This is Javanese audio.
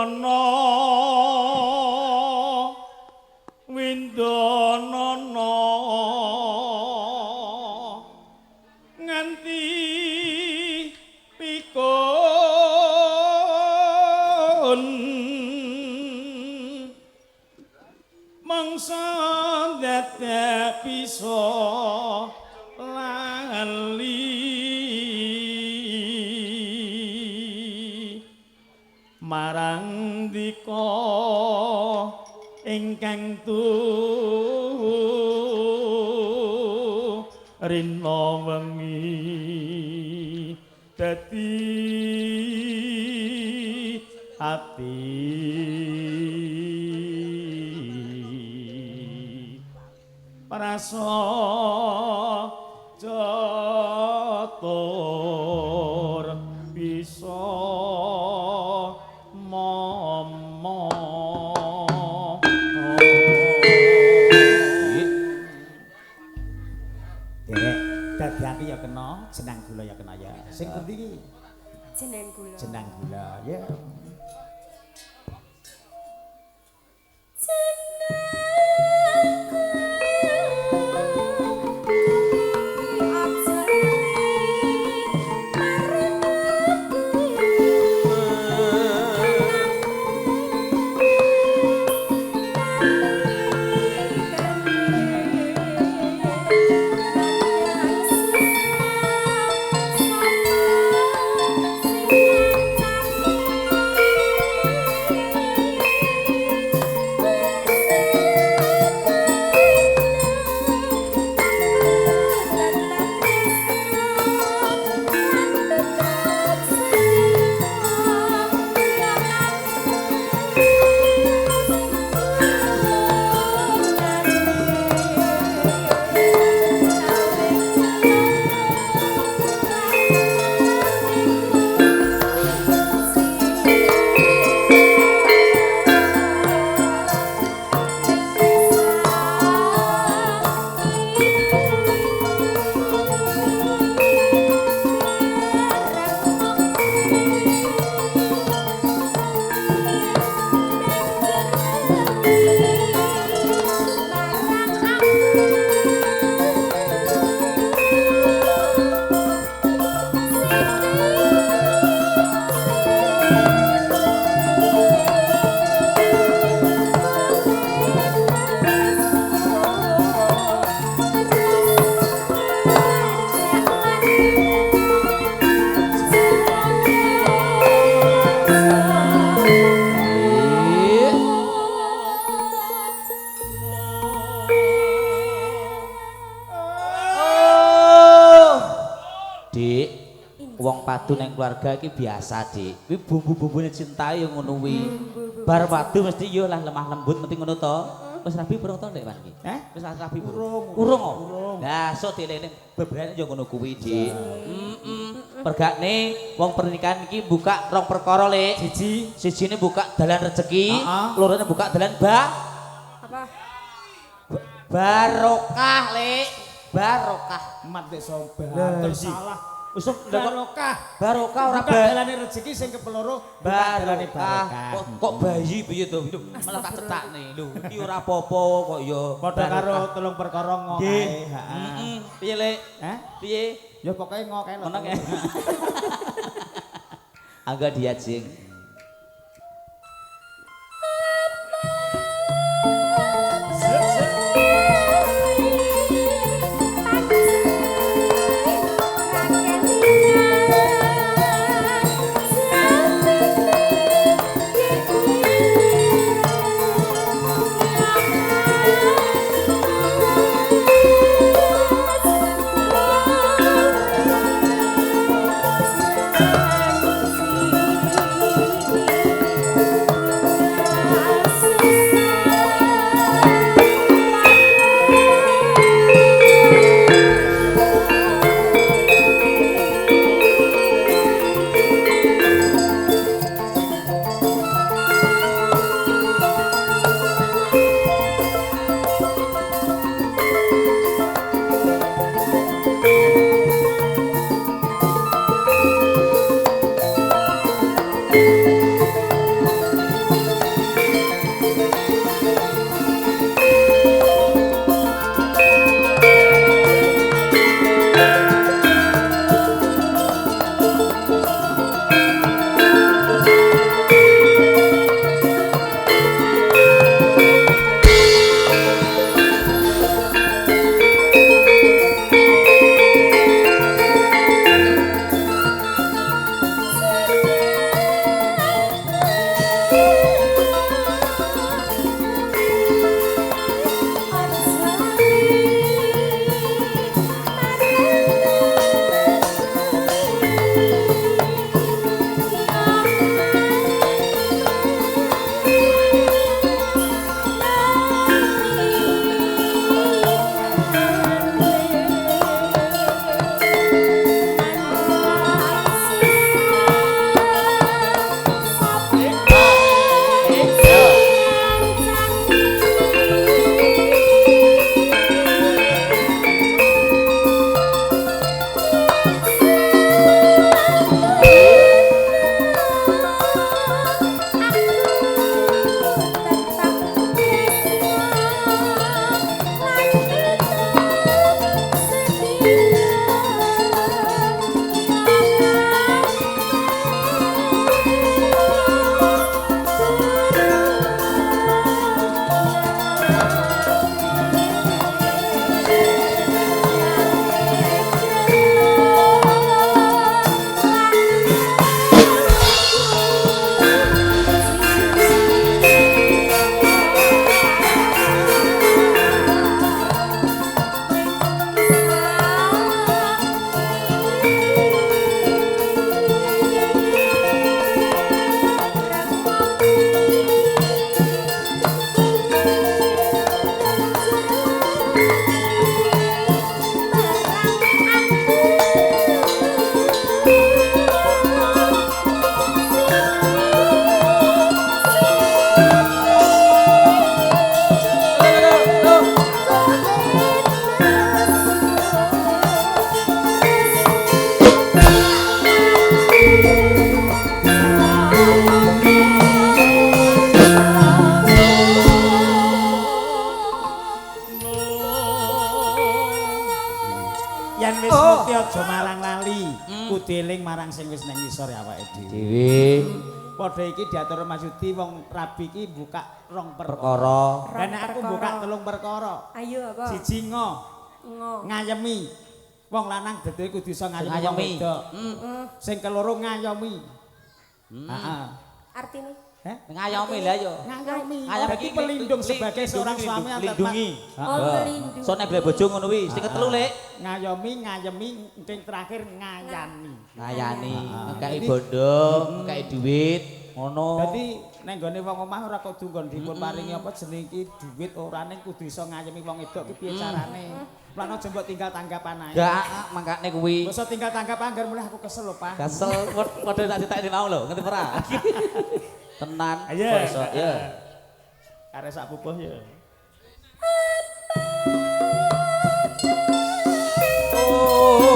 ana windanana nganti pikun mangsa dadak bisa lali marang dika ingkang rina wengi dadi ati prasa catur bisa momo Derek dadi aku ya kena jenang gula ya kena ya sing pundi iki jenang gula ya wong padu nang keluarga iki biasa, Dik. Kuwi bumbu-bumbune cinta yo ngono kuwi. Bar padu mesti yo lah lemah lembut mesti ngono to. Wis rabi burung to Ndek Wan iki? Wis rabi burung. Urung. Lah sok dilene beberane yo ngono kuwi, Dik. Pergakne wong pernikahan iki buka rong perkara, Lek. Sijine buka dalan rezeki, lorone buka dalan apa? Barokah, Lek. Barokah. Mat nek sobat salah. Wis barokah ora dalane rezeki sing kepeloro dalane barokah. Kok bayi piye to? Malah tak cetakne. Lho, iki ora apa-apa kok ya. Padha karo telung perkara ngokae. Heeh. Piye, Lek? Piye? Ya pokoke ngokae lho. Ngono kae. Angga diat sing. dieling marang sing wis nang ngisor awake dhewe. Dewi. Padha iki diatur Mas Yudi wong rabi iki buka 2 perkara. Perkara. Dan aku buka 3 perkara. Ayo apa? Siji Ngo. ngayemi. Wong lanang dadi kudu iso ngayemi wong Ngayomi. wedok. Sing keloro ngayomi. Heeh. Artine? Heh? Ngayomi lah yo. Ngayomi. Ngayomi Dadi iki pelindung sebagai seorang suami antar lindungi. Oh, pelindung. So nek golek bojo ngono kuwi, sing ketelu Lek. ngayomi, ngayemi, sing terakhir ngayani. Ngayani, ngkai bondo, ngkai duit, ngono. Dadi nek nggone wong omah ora kudu nggon dipun paringi apa jeneng iki duit ora ning kudu iso ngayemi wong wedok ki piye carane. Lan aja mbok tinggal tanggapan ae. Enggak, mangkane kuwi. Masa tinggal tanggap anggar mulai aku kesel lho, Pak. Kesel padha tak ditakni mau lho, ngerti ora? Tenan. Ayo. Basa, ya. Karek sak pupuh ya. Oh.